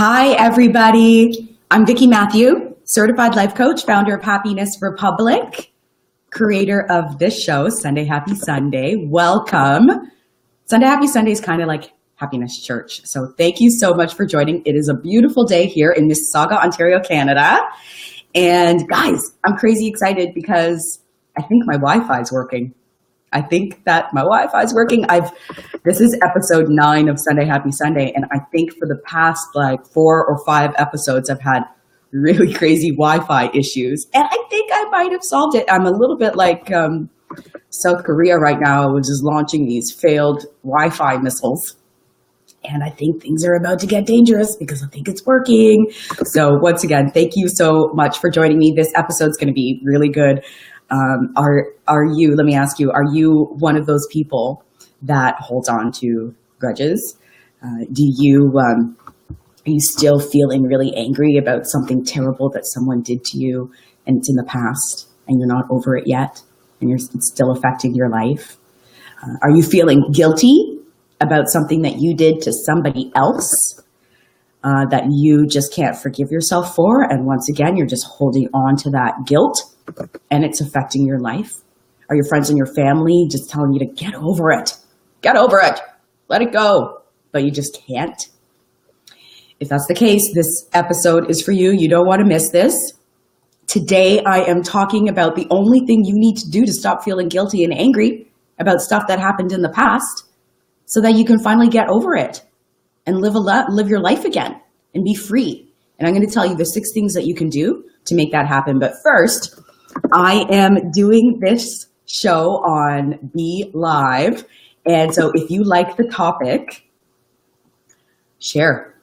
Hi, everybody. I'm Vicki Matthew, certified life coach, founder of Happiness Republic, creator of this show, Sunday Happy Sunday. Welcome. Sunday Happy Sunday is kind of like Happiness Church. So thank you so much for joining. It is a beautiful day here in Mississauga, Ontario, Canada. And guys, I'm crazy excited because I think my Wi-Fi is working. This is episode 9 of Sunday Happy Sunday. And I think for the past 4 or 5 episodes, I've had really crazy Wi-Fi issues. And I think I might have solved it. I'm a little bit like South Korea right now, which is launching these failed Wi-Fi missiles. And I think things are about to get dangerous because I think it's working. So once again, thank you so much for joining me. This episode's going to be really good. Let me ask you, are you one of those people that holds on to grudges? Are you still feeling really angry about something terrible that someone did to you and it's in the past and you're not over it yet and it's still affecting your life? Are you feeling guilty about something that you did to somebody else that you just can't forgive yourself for? And once again, you're just holding on to that guilt and it's affecting your life. Are your friends and your family just telling you to get over it? Get over it. Let it go. But you just can't. If that's the case, this episode is for you. You don't want to miss this. Today, I am talking about the only thing you need to do to stop feeling guilty and angry about stuff that happened in the past so that you can finally get over it and live your life again and be free. And I'm going to tell you the 6 things that you can do to make that happen. But first, I am doing this show on Be Live. And so if you like the topic, share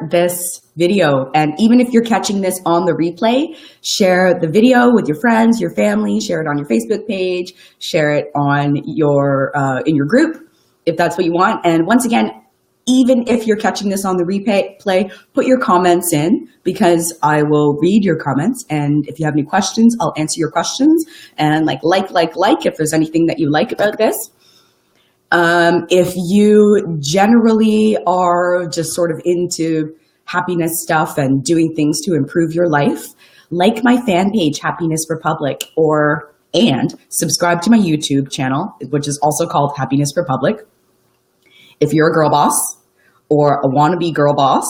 this video. And even if you're catching this on the replay, share the video with your friends, your family, share it on your Facebook page, share it on your in your group, if that's what you want. And once again, even if you're catching this on the replay, put your comments in because I will read your comments. And if you have any questions, I'll answer your questions. And like if there's anything that you like about this. If you generally are just sort of into happiness stuff and doing things to improve your life, like my fan page, Happiness Republic, and subscribe to my YouTube channel, which is also called Happiness Republic. If you're a girl boss or a wannabe girl boss,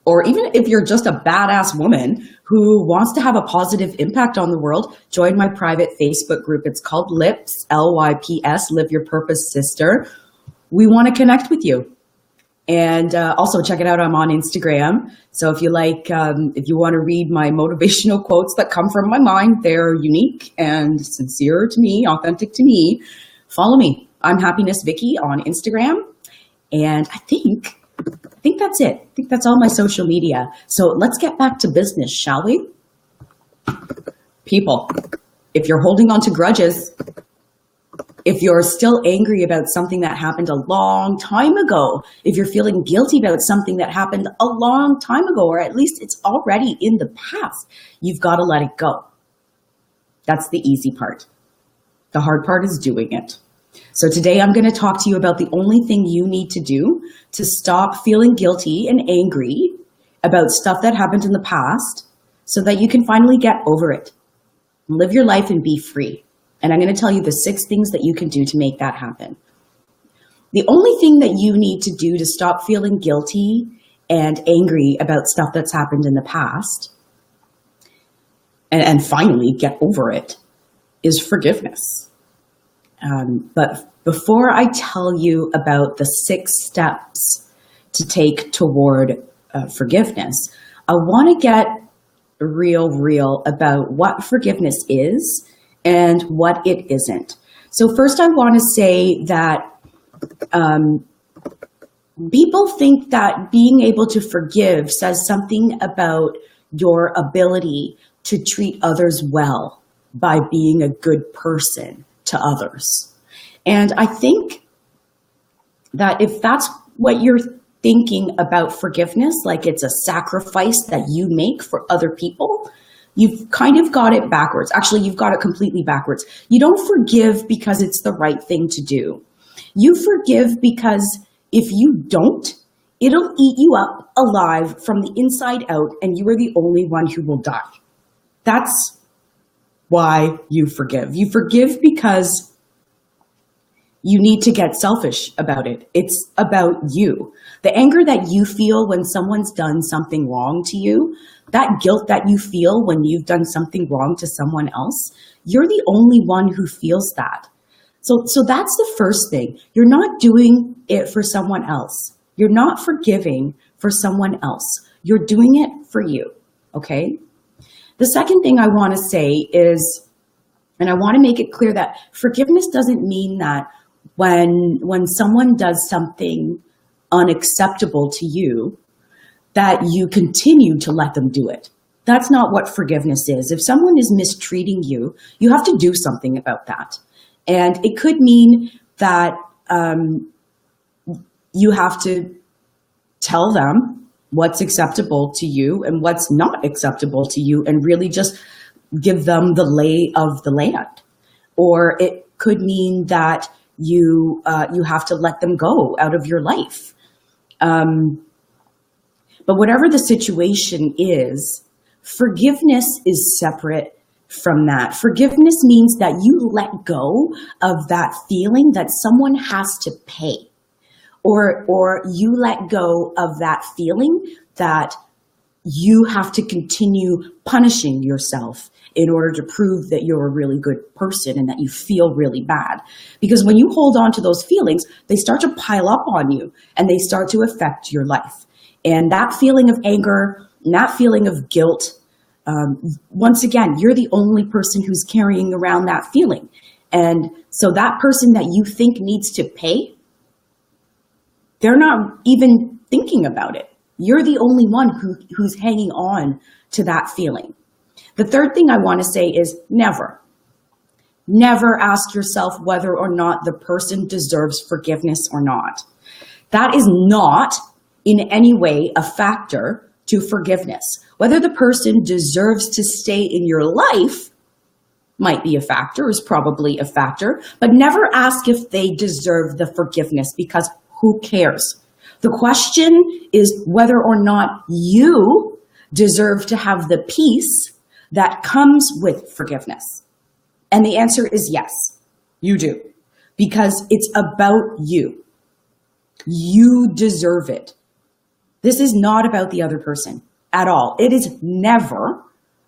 or even if you're just a badass woman who wants to have a positive impact on the world, join my private Facebook group. It's called LYPS, L-Y-P-S, Live Your Purpose Sister. We want to connect with you. And also check it out. I'm on Instagram. So if you want to read my motivational quotes that come from my mind, they're unique and sincere to me, authentic to me, follow me. I'm Happiness Vicki on Instagram. And I think that's it. I think that's all my social media. So let's get back to business, shall we? People, if you're holding on to grudges, if you're still angry about something that happened a long time ago, if you're feeling guilty about something that happened a long time ago, or at least it's already in the past, you've got to let it go. That's the easy part. The hard part is doing it. So today I'm going to talk to you about the only thing you need to do to stop feeling guilty and angry about stuff that happened in the past so that you can finally get over it, live your life and be free. And I'm going to tell you the 6 things that you can do to make that happen. The only thing that you need to do to stop feeling guilty and angry about stuff that's happened in the past and finally get over it is forgiveness. But before I tell you about the 6 steps to take toward forgiveness, I want to get real about what forgiveness is and what it isn't. So first I want to say that people think that being able to forgive says something about your ability to treat others well by being a good person to others. And I think that if that's what you're thinking about forgiveness, like it's a sacrifice that you make for other people, you've kind of got it backwards. Actually, you've got it completely backwards. You don't forgive because it's the right thing to do. You forgive because if you don't, It'll eat you up alive from the inside out, and you are the only one who will die. That's why you forgive. You forgive because you need to get selfish about it. It's about you. The anger that you feel when someone's done something wrong to you, that guilt that you feel when you've done something wrong to someone else, you're the only one who feels that. So that's the first thing. You're not doing it for someone else. You're not forgiving for someone else. You're doing it for you, okay? The second thing I want to say is, and I want to make it clear that forgiveness doesn't mean that when someone does something unacceptable to you, that you continue to let them do it. That's not what forgiveness is. If someone is mistreating you, you have to do something about that. And it could mean that you have to tell them what's acceptable to you and what's not acceptable to you, and really just give them the lay of the land. Or it could mean that you have to let them go out of your life. But whatever the situation is, forgiveness is separate from that. Forgiveness means that you let go of that feeling that someone has to pay, or you let go of that feeling that you have to continue punishing yourself in order to prove that you're a really good person and that you feel really bad. Because when you hold on to those feelings, they start to pile up on you and they start to affect your life. And that feeling of anger and that feeling of guilt, once again, you're the only person who's carrying around that feeling. And so that person that you think needs to pay, they're not even thinking about it. You're the only one who's hanging on to that feeling. The third thing I want to say is never ask yourself whether or not the person deserves forgiveness or not. That is not in any way a factor to forgiveness. Whether the person deserves to stay in your life might be a factor, is probably a factor, but never ask if they deserve the forgiveness, because who cares? The question is whether or not you deserve to have the peace that comes with forgiveness. And the answer is yes, you do, because it's about you. You deserve it. This is not about the other person at all. It is never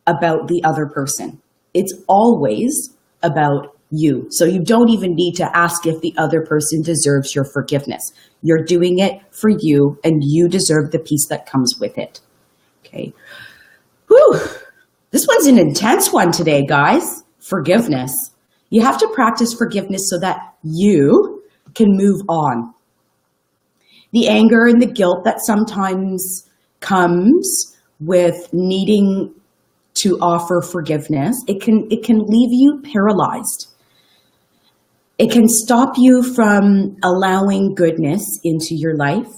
about the other person. It's always about you. So you don't even need to ask if the other person deserves your forgiveness. You're doing it for you, and you deserve the peace that comes with it. Okay. Whew. This one's an intense one today, guys. Forgiveness. You have to practice forgiveness so that you can move on. The anger and the guilt that sometimes comes with needing to offer forgiveness, it can leave you paralyzed. It can stop you from allowing goodness into your life.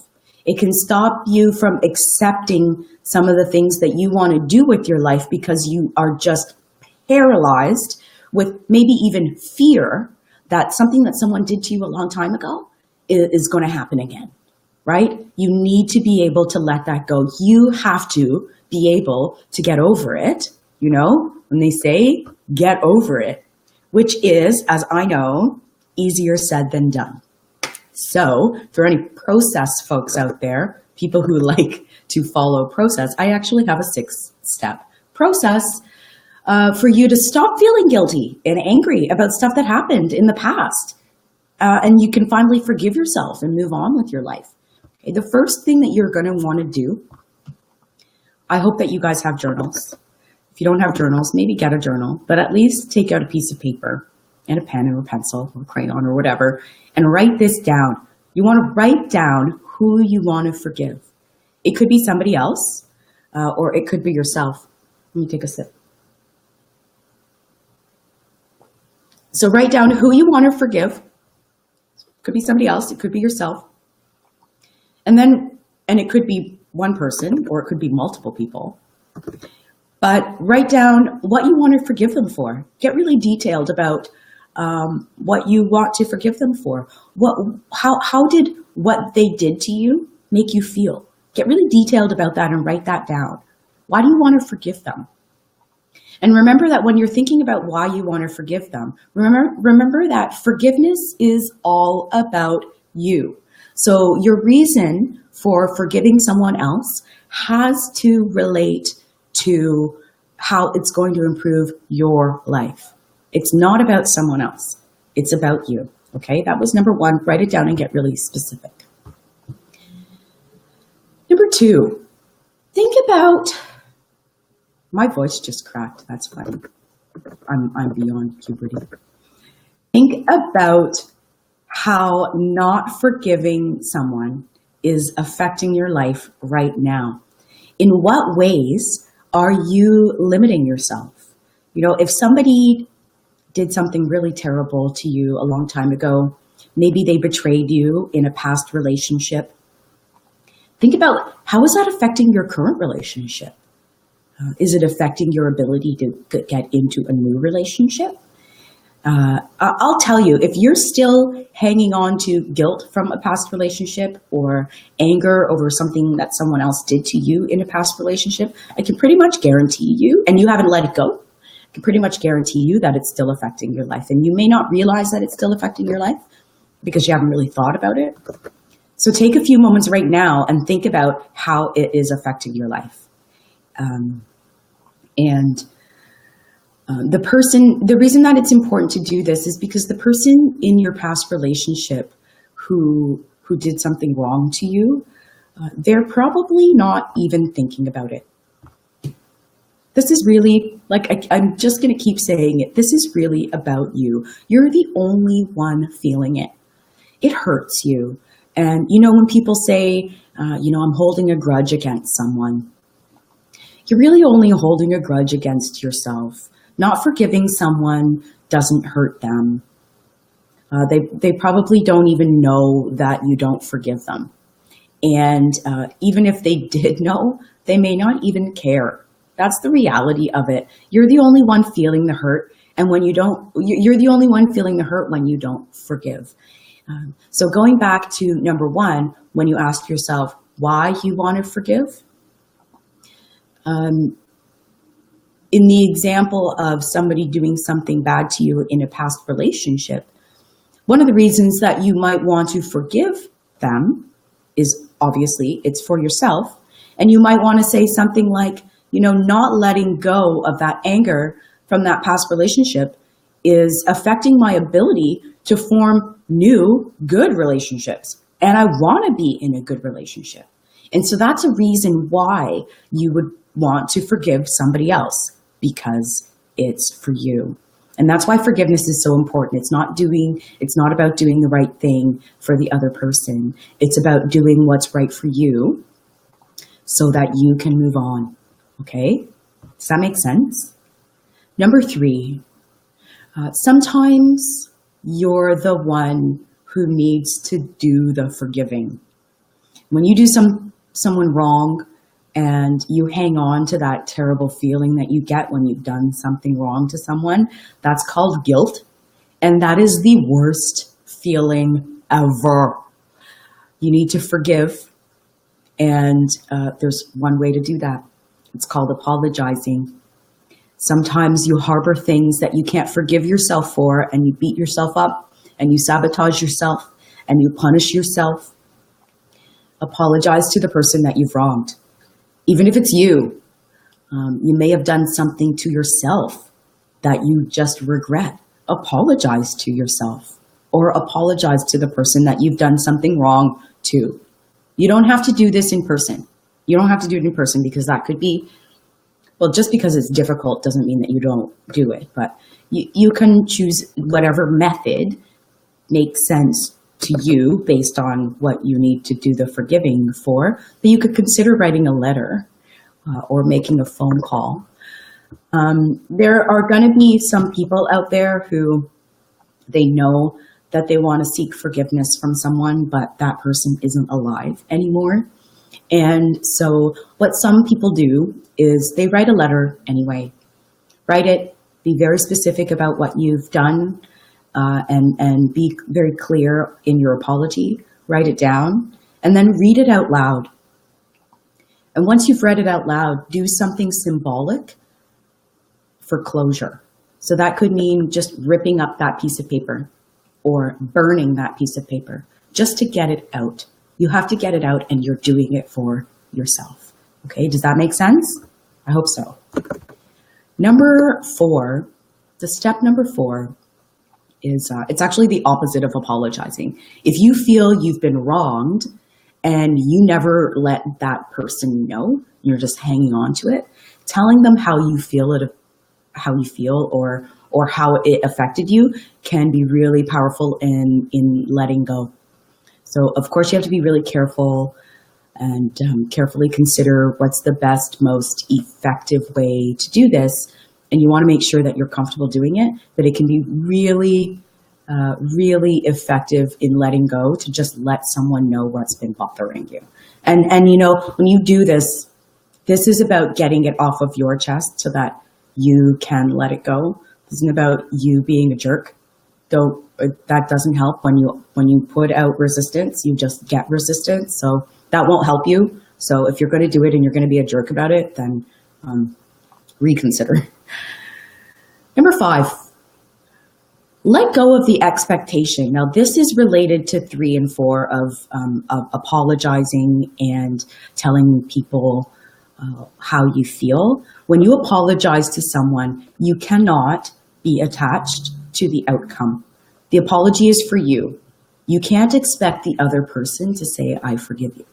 It can stop you from accepting some of the things that you want to do with your life because you are just paralyzed with maybe even fear that something that someone did to you a long time ago is going to happen again, right? You need to be able to let that go. You have to be able to get over it. You know, when they say get over it, which is, as I know, easier said than done. So for any process folks out there, people who like to follow process, I actually have a 6-step process for you to stop feeling guilty and angry about stuff that happened in the past. And you can finally forgive yourself and move on with your life. Okay, the first thing that you're going to want to do, I hope that you guys have journals. If you don't have journals, maybe get a journal, but at least take out a piece of paper and a pen or a pencil or a crayon or whatever, and write this down. You want to write down who you want to forgive. It could be somebody else, or it could be yourself. Let me take a sip. So write down who you want to forgive. It could be somebody else. It could be yourself. And it could be one person, or it could be multiple people. But write down what you want to forgive them for. Get really detailed about what you want to forgive them for. How did what they did to you make you feel? Get really detailed about that and write that down. Why do you want to forgive them? And remember that when you're thinking about why you want to forgive them, remember that forgiveness is all about you. So your reason for forgiving someone else has to relate to how it's going to improve your life. It's not about someone else. It's about you. Okay, that was number one. Write it down and get really specific. Number two, think about, my voice just cracked. That's funny. I'm beyond puberty. Think about how not forgiving someone is affecting your life right now. In what ways are you limiting yourself? You know, if somebody did something really terrible to you a long time ago, maybe they betrayed you in a past relationship. Think about, how is that affecting your current relationship? Is it affecting your ability to get into a new relationship? I'll tell you, if you're still hanging on to guilt from a past relationship or anger over something that someone else did to you in a past relationship, I can pretty much guarantee you, and you haven't let it go, I can pretty much guarantee you that it's still affecting your life. And you may not realize that it's still affecting your life because you haven't really thought about it. So take a few moments right now and think about how it is affecting your life. The reason that it's important to do this is because the person in your past relationship who did something wrong to you, they're probably not even thinking about it. This is really, I'm just going to keep saying it. This is really about you. You're the only one feeling it. It hurts you. And, when people say, I'm holding a grudge against someone, you're really only holding a grudge against yourself. Not forgiving someone doesn't hurt them. They probably don't even know that you don't forgive them. And even if they did know, they may not even care. That's the reality of it. You're the only one feeling the hurt. And when you don't, you're the only one feeling the hurt when you don't forgive. So going back to number one, when you ask yourself why you want to forgive, in the example of somebody doing something bad to you in a past relationship, one of the reasons that you might want to forgive them is obviously it's for yourself. And you might want to say something like, not letting go of that anger from that past relationship is affecting my ability to form new good relationships. And I want to be in a good relationship. And so that's a reason why you would want to forgive somebody else, because it's for you. And that's why forgiveness is so important. It's not about doing the right thing for the other person. It's about doing what's right for you so that you can move on. Okay? Does that make sense? Number three, sometimes you're the one who needs to do the forgiving. When you do someone wrong and you hang on to that terrible feeling that you get when you've done something wrong to someone, that's called guilt. And that is the worst feeling ever. You need to forgive. And there's one way to do that. It's called apologizing. Sometimes you harbor things that you can't forgive yourself for, and you beat yourself up, and you sabotage yourself, and you punish yourself. Apologize to the person that you've wronged. Even if it's you, you may have done something to yourself that you just regret. Apologize to yourself, or apologize to the person that you've done something wrong to. You don't have to do this in person. You don't have to do it in person because that could be, well, just because it's difficult doesn't mean that you don't do it. But you can choose whatever method makes sense to you based on what you need to do the forgiving for. But you could consider writing a letter or making a phone call. There are going to be some people out there who they know that they want to seek forgiveness from someone, but that person isn't alive anymore. And so what some people do is they write a letter anyway. Write it, be very specific about what you've done, and be very clear in your apology. Write it down, and then read it out loud. And once you've read it out loud, do something symbolic for closure. So that could mean just ripping up that piece of paper or burning that piece of paper just to get it out. You have to get it out, and you're doing it for yourself. Okay, does that make sense? I hope so. Number 4, the step number 4 is, it's actually the opposite of apologizing. If you feel you've been wronged and you never let that person know, you're just hanging on to it, telling them how you feel or how it affected you can be really powerful in letting go. So of course you have to be really careful and carefully consider what's the best, most effective way to do this. And you want to make sure that you're comfortable doing it, but it can be really, really effective in letting go to just let someone know what's been bothering you. And you know, when you do this, this is about getting it off of your chest so that you can let it go. This isn't about you being a jerk. Though that doesn't help. When you put out resistance, you just get resistance. So that won't help you. So if you're going to do it and you're going to be a jerk about it, then reconsider. Number 5, let go of the expectation. Now, this is related to 3 and 4 of apologizing and telling people how you feel. When you apologize to someone, you cannot be attached to the outcome. The apology is for you. You can't expect the other person to say, I forgive you.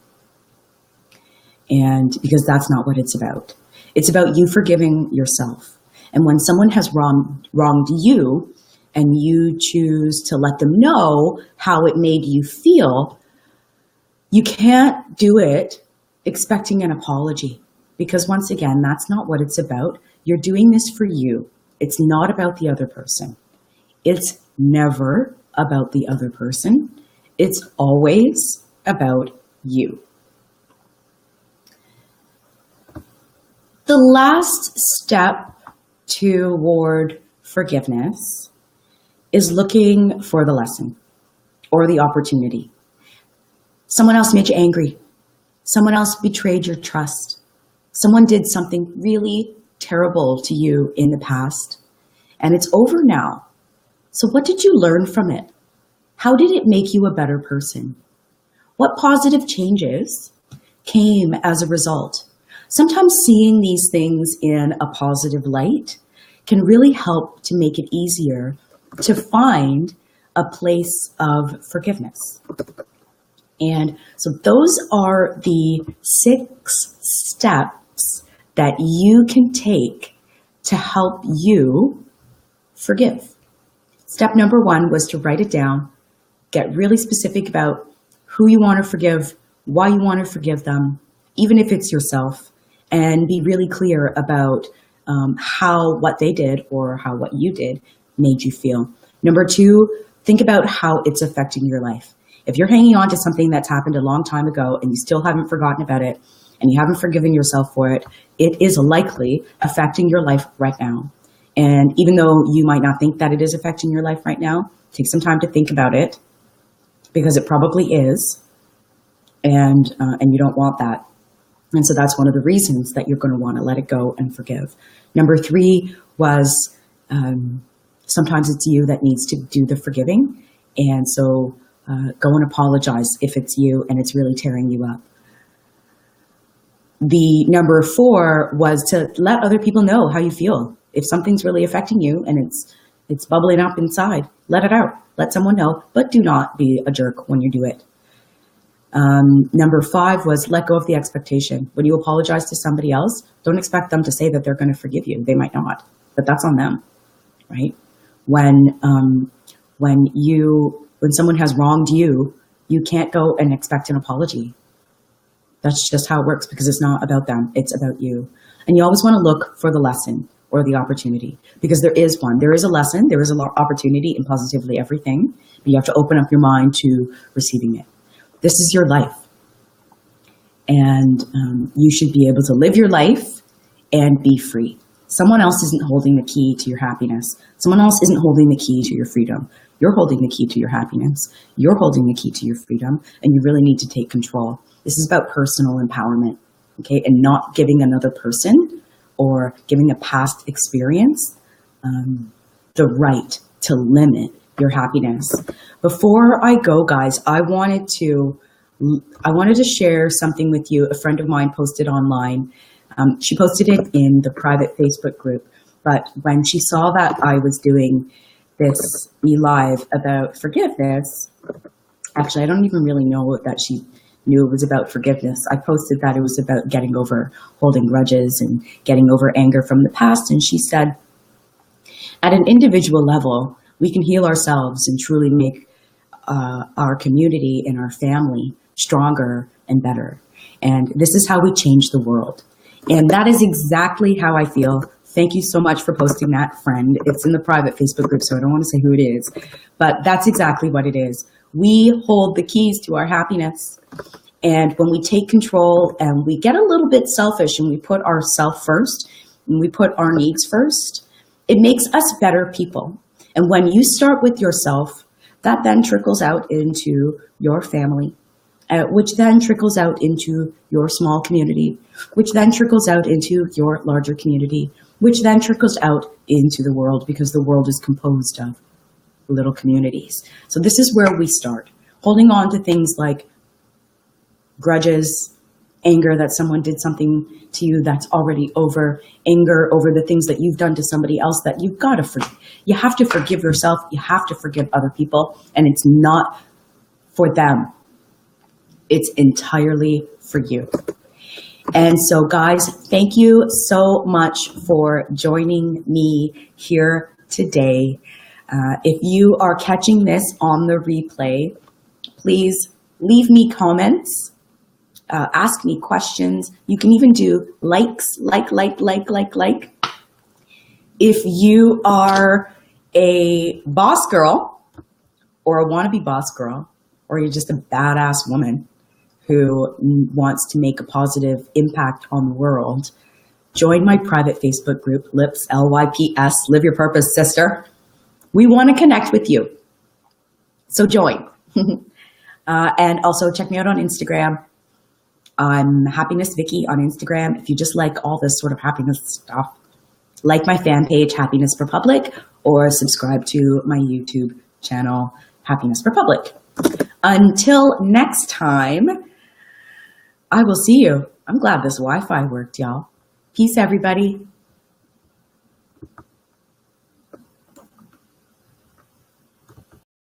And because that's not what it's about. It's about you forgiving yourself. And when someone has wronged you and you choose to let them know how it made you feel, you can't do it expecting an apology. Because once again, that's not what it's about. You're doing this for you. It's not about the other person. It's never about the other person. It's always about you. The last step toward forgiveness is looking for the lesson or the opportunity. Someone else made you angry. Someone else betrayed your trust. Someone did something really terrible to you in the past, and it's over now. So what did you learn from it? How did it make you a better person? What positive changes came as a result? Sometimes seeing these things in a positive light can really help to make it easier to find a place of forgiveness. And so those are the 6 steps that you can take to help you forgive. Step number 1 was to write it down, get really specific about who you want to forgive, why you want to forgive them, even if it's yourself, and be really clear about how what they did or how what you did made you feel. Number 2, think about how it's affecting your life. If you're hanging on to something that's happened a long time ago and you still haven't forgotten about it and you haven't forgiven yourself for it, it is likely affecting your life right now. And even though you might not think that it is affecting your life right now, take some time to think about it, because it probably is, and you don't want that. And so that's one of the reasons that you're going to want to let it go and forgive. Number 3 was sometimes it's you that needs to do the forgiving. And so go and apologize if it's you and it's really tearing you up. The number 4 was to let other people know how you feel. If something's really affecting you and it's bubbling up inside, let it out. Let someone know, but do not be a jerk when you do it. Number 5 was let go of the expectation. When you apologize to somebody else, don't expect them to say that they're going to forgive you. They might not, but that's on them, right? When someone has wronged you, you can't go and expect an apology. That's just how it works, because it's not about them. It's about you. And you always want to look for the lesson or the opportunity, because there is one. There is a lesson. There is an opportunity in positively everything. But you have to open up your mind to receiving it. This is your life. And you should be able to live your life and be free. Someone else isn't holding the key to your happiness. Someone else isn't holding the key to your freedom. You're holding the key to your happiness. You're holding the key to your freedom, and you really need to take control. This is about personal empowerment, okay, and not giving another person or giving a past experience the right to limit your happiness. Before I go, guys, I wanted to share something with you. A friend of mine posted online. She posted it in the private Facebook group, but when she saw that I was doing this live about forgiveness, actually, I don't even really know that she knew it was about forgiveness. I posted that it was about getting over holding grudges and getting over anger from the past. And she said, at an individual level, we can heal ourselves and truly make our community and our family stronger and better. And this is how we change the world. And that is exactly how I feel. Thank you so much for posting that, friend. It's in the private Facebook group, so I don't want to say who it is, but that's exactly what it is. We hold the keys to our happiness. And when we take control and we get a little bit selfish and we put ourselves first and we put our needs first, it makes us better people. And when you start with yourself, that then trickles out into your family, which then trickles out into your small community, which then trickles out into your larger community, which then trickles out into the world, because the world is composed of little communities. So this is where we start. Holding on to things like grudges, anger that someone did something to you that's already over, anger over the things that you've done to somebody else that you've got to forgive. You have to forgive yourself. You have to forgive other people. And it's not for them. It's entirely for you. And so, guys, thank you so much for joining me here today. If you are catching this on the replay, please leave me comments, ask me questions. You can even do likes, like. If you are a boss girl or a wannabe boss girl, or you're just a badass woman who wants to make a positive impact on the world, join my private Facebook group, LIPS, LYPS, Live Your Purpose, sister. We want to connect with you. So join. And also check me out on Instagram. I'm Happiness Vicky on Instagram. If you just like all this sort of happiness stuff, like my fan page, Happiness Republic, or subscribe to my YouTube channel, Happiness Republic. Until next time, I will see you. I'm glad this Wi-Fi worked, y'all. Peace, everybody.